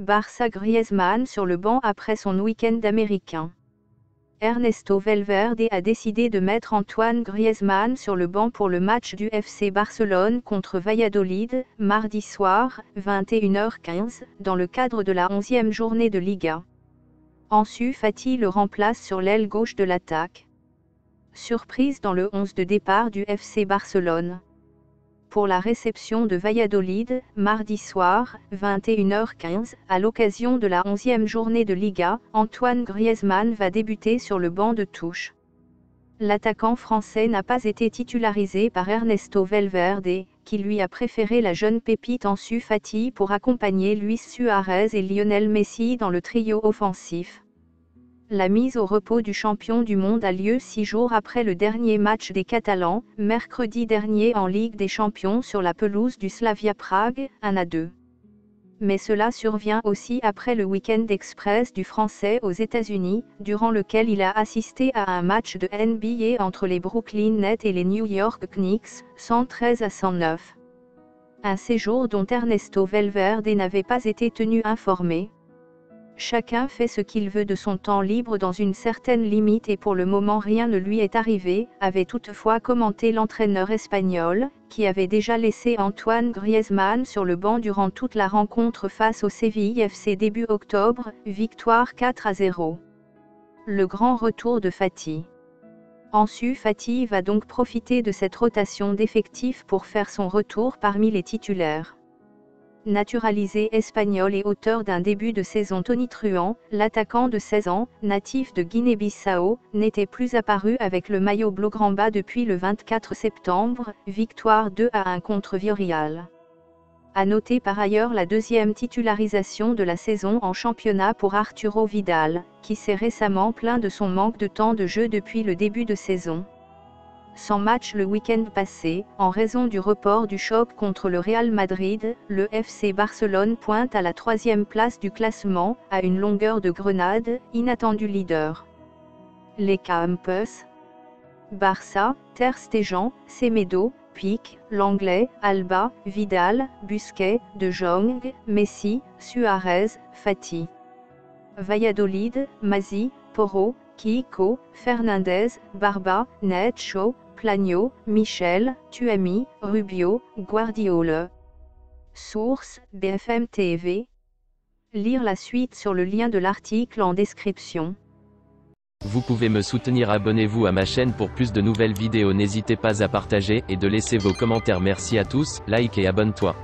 Barça. Griezmann sur le banc après son week-end américain. Ernesto Valverde a décidé de mettre Antoine Griezmann sur le banc pour le match du FC Barcelone contre Valladolid, mardi soir, 21h15, dans le cadre de la 11e journée de Liga. Ansu Fati le remplace sur l'aile gauche de l'attaque. Surprise dans le 11 de départ du FC Barcelone. Pour la réception de Valladolid, mardi soir, 21h15, à l'occasion de la 11e journée de Liga, Antoine Griezmann va débuter sur le banc de touche. L'attaquant français n'a pas été titularisé par Ernesto Valverde, qui lui a préféré la jeune pépite Ansu Fati pour accompagner Luis Suárez et Lionel Messi dans le trio offensif. La mise au repos du champion du monde a lieu 6 jours après le dernier match des Catalans, mercredi dernier en Ligue des Champions sur la pelouse du Slavia Prague, 1-2. Mais cela survient aussi après le week-end express du Français aux États-Unis, durant lequel il a assisté à un match de NBA entre les Brooklyn Nets et les New York Knicks, 113-109. Un séjour dont Ernesto Valverde n'avait pas été tenu informé. Chacun fait ce qu'il veut de son temps libre dans une certaine limite et pour le moment rien ne lui est arrivé, avait toutefois commenté l'entraîneur espagnol, qui avait déjà laissé Antoine Griezmann sur le banc durant toute la rencontre face au Séville FC début octobre, victoire 4-0. Le grand retour de Fati. Ansu Fati va donc profiter de cette rotation d'effectifs pour faire son retour parmi les titulaires. Naturalisé espagnol et auteur d'un début de saison tonitruant, l'attaquant de 16 ans, natif de Guinée-Bissau, n'était plus apparu avec le maillot blaugrana depuis le 24 septembre, victoire 2-1 contre Villarreal. À noter par ailleurs la deuxième titularisation de la saison en championnat pour Arturo Vidal, qui s'est récemment plaint de son manque de temps de jeu depuis le début de saison. Sans match le week-end passé, en raison du report du choc contre le Real Madrid, le FC Barcelone pointe à la 3e place du classement, à une longueur de grenade, inattendu leader. Les Campos. Barça, Ter Stegen, Semedo, Pique, Lenglet, Alba, Vidal, Busquets, De Jong, Messi, Suárez, Fati. Valladolid, Mazzi, Porro, Kiko, Fernandez, Barba, Nacho, Plagno, Michel, Thuami, Rubio, Guardiola. Source, BFM TV. Lire la suite sur le lien de l'article en description. Vous pouvez me soutenir, abonnez-vous à ma chaîne pour plus de nouvelles vidéos, n'hésitez pas à partager et de laisser vos commentaires. Merci à tous, like et abonne-toi.